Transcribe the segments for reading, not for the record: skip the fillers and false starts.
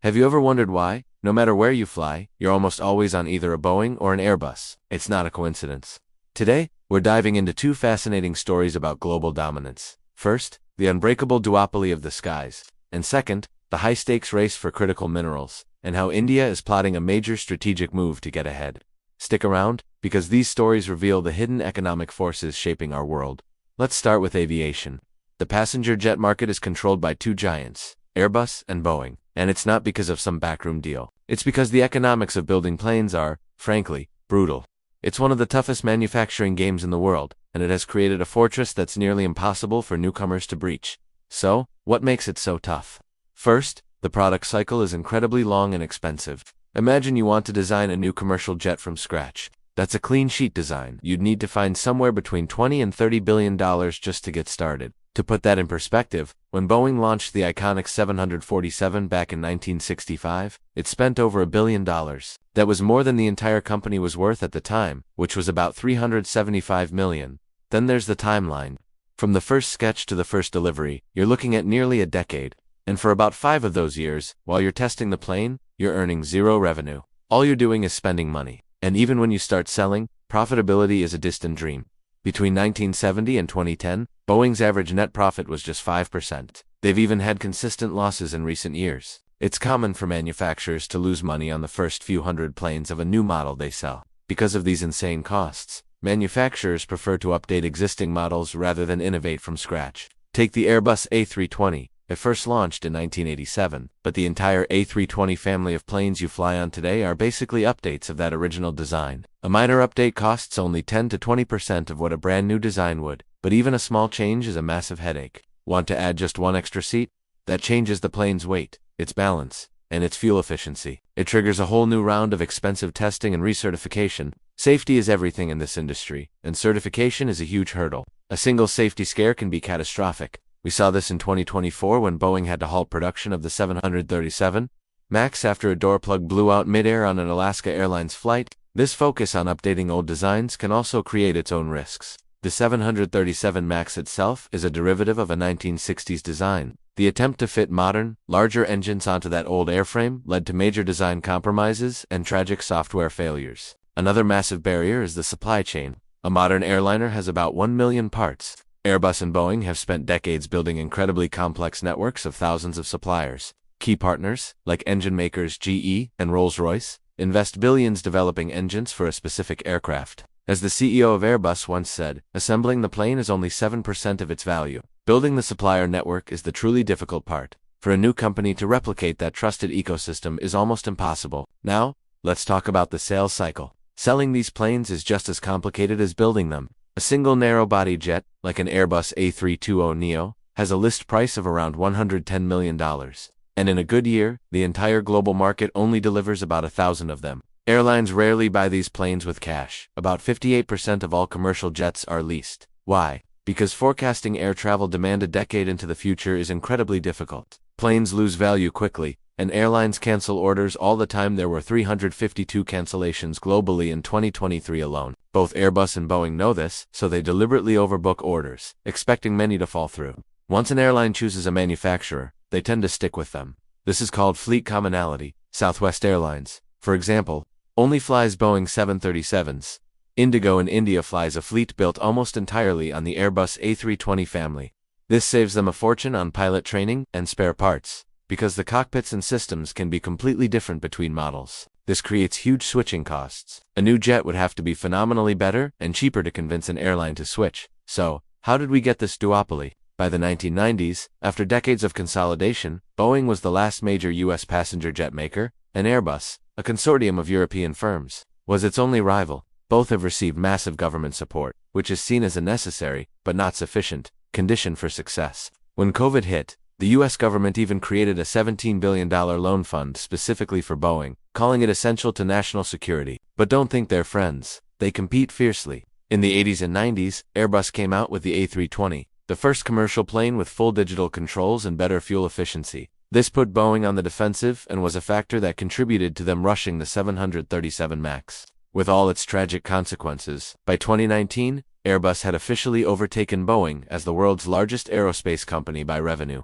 Have you ever wondered why, no matter where you fly, you're almost always on either a Boeing or an Airbus? It's not a coincidence. Today, we're diving into two fascinating stories about global dominance. First, the unbreakable duopoly of the skies, and second, the high-stakes race for critical minerals, and how India is plotting a major strategic move to get ahead. Stick around, because these stories reveal the hidden economic forces shaping our world. Let's start with aviation. The passenger jet market is controlled by two giants, Airbus and Boeing, and it's not because of some backroom deal. It's because the economics of building planes are, frankly, brutal. It's one of the toughest manufacturing games in the world, and it has created a fortress that's nearly impossible for newcomers to breach. So, what makes it so tough? First, the product cycle is incredibly long and expensive. Imagine you want to design a new commercial jet from scratch. That's a clean sheet design. You'd need to find somewhere between $20 and $30 billion just to get started. To put that in perspective, when Boeing launched the iconic 747 back in 1965, it spent over $1 billion. That was more than the entire company was worth at the time, which was about $375 million. Then there's the timeline. From the first sketch to the first delivery, you're looking at nearly a decade. And for about 5 of those years, while you're testing the plane, you're earning zero revenue. All you're doing is spending money. And even when you start selling, profitability is a distant dream. Between 1970 and 2010, Boeing's average net profit was just 5%. They've even had consistent losses in recent years. It's common for manufacturers to lose money on the first few hundred planes of a new model they sell. Because of these insane costs, manufacturers prefer to update existing models rather than innovate from scratch. Take the Airbus A320. It first launched in 1987, but the entire A320 family of planes you fly on today are basically updates of that original design. A minor update costs only 10 to 20% of what a brand new design would, but even a small change is a massive headache. Want to add just one extra seat? That changes the plane's weight, its balance, and its fuel efficiency. It triggers a whole new round of expensive testing and recertification. Safety is everything in this industry, and certification is a huge hurdle. A single safety scare can be catastrophic. We saw this in 2024 when Boeing had to halt production of the 737 MAX after a door plug blew out midair on an Alaska Airlines flight. This focus on updating old designs can also create its own risks. The 737 MAX itself is a derivative of a 1960s design. The attempt to fit modern, larger engines onto that old airframe led to major design compromises and tragic software failures. Another massive barrier is the supply chain. A modern airliner has about 1 million parts. Airbus and Boeing have spent decades building incredibly complex networks of thousands of suppliers. Key partners, like engine makers GE and Rolls-Royce, invest billions developing engines for a specific aircraft. As the CEO of Airbus once said, assembling the plane is only 7% of its value. Building the supplier network is the truly difficult part. For a new company to replicate that trusted ecosystem is almost impossible. Now, let's talk about the sales cycle. Selling these planes is just as complicated as building them. A single narrow-body jet, like an Airbus A320neo, has a list price of around $110 million. And in a good year, the entire global market only delivers about 1,000 of them. Airlines rarely buy these planes with cash. About 58% of all commercial jets are leased. Why? Because forecasting air travel demand a decade into the future is incredibly difficult. Planes lose value quickly, and airlines cancel orders all the time. There were 352 cancellations globally in 2023 alone. Both Airbus and Boeing know this, so they deliberately overbook orders, expecting many to fall through. Once an airline chooses a manufacturer, they tend to stick with them. This is called fleet commonality. Southwest Airlines, for example, only flies Boeing 737s. Indigo in India flies a fleet built almost entirely on the Airbus A320 family. This saves them a fortune on pilot training and spare parts, because the cockpits and systems can be completely different between models. This creates huge switching costs. A new jet would have to be phenomenally better and cheaper to convince an airline to switch. So, how did we get this duopoly? By the 1990s, after decades of consolidation, Boeing was the last major U.S. passenger jet maker, and Airbus, a consortium of European firms, was its only rival. Both have received massive government support, which is seen as a necessary, but not sufficient, condition for success. When COVID hit, the U.S. government even created a $17 billion loan fund specifically for Boeing, calling it essential to national security. But don't think they're friends. They compete fiercely. In the 80s and 90s, Airbus came out with the A320, the first commercial plane with full digital controls and better fuel efficiency. This put Boeing on the defensive and was a factor that contributed to them rushing the 737 MAX. With all its tragic consequences, by 2019, Airbus had officially overtaken Boeing as the world's largest aerospace company by revenue.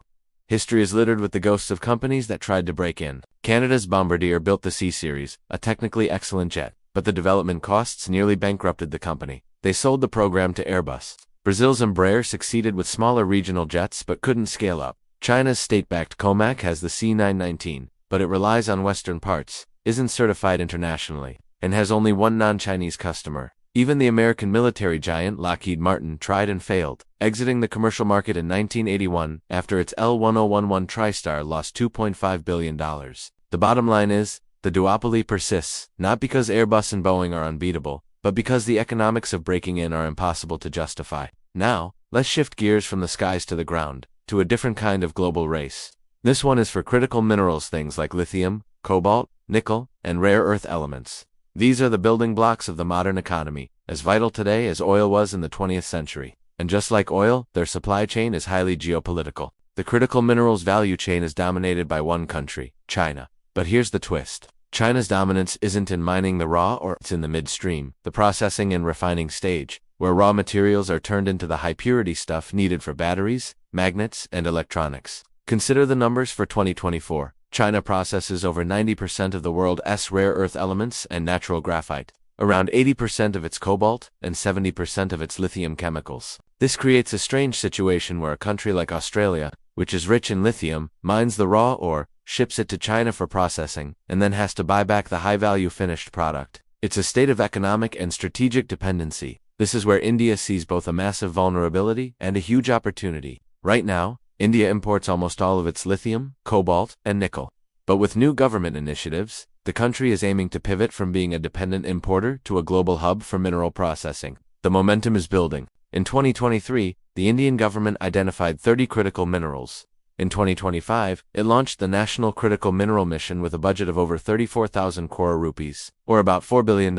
history is littered with the ghosts of companies that tried to break in. Canada's Bombardier built the C-Series, a technically excellent jet, but the development costs nearly bankrupted the company. They sold the program to Airbus. Brazil's Embraer succeeded with smaller regional jets but couldn't scale up. China's state-backed Comac has the C919, but it relies on Western parts, isn't certified internationally, and has only one non-Chinese customer. Even the American military giant Lockheed Martin tried and failed, exiting the commercial market in 1981 after its L1011 TriStar lost $2.5 billion. The bottom line is, the duopoly persists, not because Airbus and Boeing are unbeatable, but because the economics of breaking in are impossible to justify. Now, let's shift gears from the skies to the ground, to a different kind of global race. This one is for critical minerals, things like lithium, cobalt, nickel, and rare earth elements. These are the building blocks of the modern economy, as vital today as oil was in the 20th century. And just like oil, their supply chain is highly geopolitical. The critical minerals value chain is dominated by one country, China. But here's the twist. China's dominance isn't in mining the raw, or it's in the midstream, the processing and refining stage, where raw materials are turned into the high-purity stuff needed for batteries, magnets, and electronics. Consider the numbers for 2024. China processes over 90% of the world's rare earth elements and natural graphite, around 80% of its cobalt, and 70% of its lithium chemicals. This creates a strange situation where a country like Australia, which is rich in lithium, mines the raw ore, ships it to China for processing, and then has to buy back the high-value finished product. It's a state of economic and strategic dependency. This is where India sees both a massive vulnerability and a huge opportunity. Right now, India imports almost all of its lithium, cobalt, and nickel. But with new government initiatives, the country is aiming to pivot from being a dependent importer to a global hub for mineral processing. The momentum is building. In 2023, the Indian government identified 30 critical minerals. In 2025, it launched the National Critical Mineral Mission with a budget of over 34,000 crore rupees, or about $4 billion,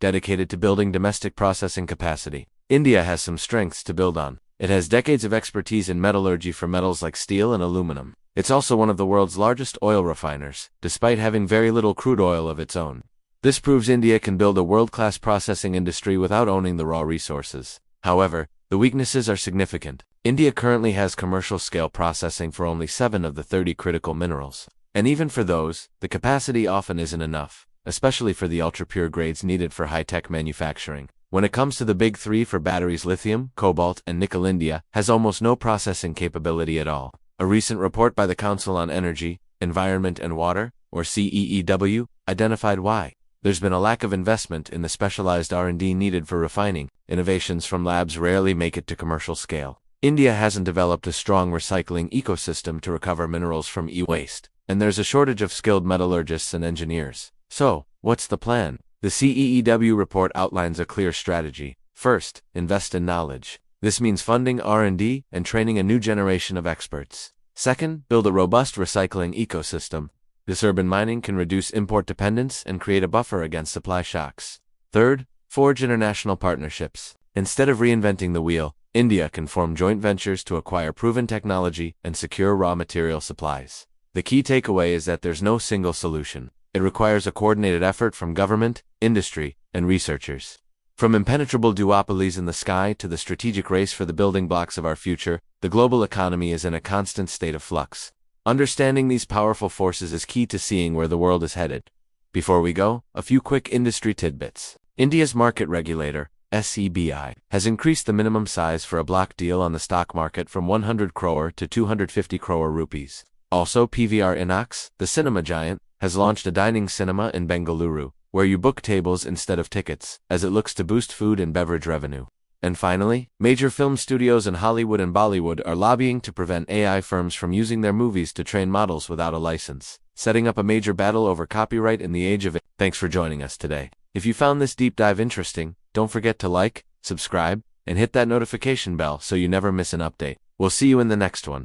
dedicated to building domestic processing capacity. India has some strengths to build on. It has decades of expertise in metallurgy for metals like steel and aluminum. It's also one of the world's largest oil refiners, despite having very little crude oil of its own. This proves India can build a world-class processing industry without owning the raw resources. However, the weaknesses are significant. India currently has commercial-scale processing for only 7 of the 30 critical minerals. And even for those, the capacity often isn't enough, especially for the ultra-pure grades needed for high-tech manufacturing. When it comes to the big three for batteries, lithium, cobalt, and nickel, India has almost no processing capability at all. A recent report by the Council on Energy, Environment and Water, or CEEW, identified why. There's been a lack of investment in the specialized R&D needed for refining. Innovations from labs rarely make it to commercial scale. India hasn't developed a strong recycling ecosystem to recover minerals from e-waste, and there's a shortage of skilled metallurgists and engineers. So, what's the plan? The CEEW report outlines a clear strategy. First, invest in knowledge. This means funding R&D and training a new generation of experts. Second, build a robust recycling ecosystem. This urban mining can reduce import dependence and create a buffer against supply shocks. Third, forge international partnerships. Instead of reinventing the wheel, India can form joint ventures to acquire proven technology and secure raw material supplies. The key takeaway is that there's no single solution. It requires a coordinated effort from government, industry, and researchers. From impenetrable duopolies in the sky to the strategic race for the building blocks of our future, the global economy is in a constant state of flux. Understanding these powerful forces is key to seeing where the world is headed. Before we go, a few quick industry tidbits. India's market regulator, SEBI, has increased the minimum size for a block deal on the stock market from 100 crore to 250 crore rupees. Also, PVR Inox, the cinema giant, has launched a dining cinema in Bengaluru, where you book tables instead of tickets, as it looks to boost food and beverage revenue. And finally, major film studios in Hollywood and Bollywood are lobbying to prevent AI firms from using their movies to train models without a license, setting up a major battle over copyright in the age of it. Thanks for joining us today. If you found this deep dive interesting, don't forget to like, subscribe, and hit that notification bell so you never miss an update. We'll see you in the next one.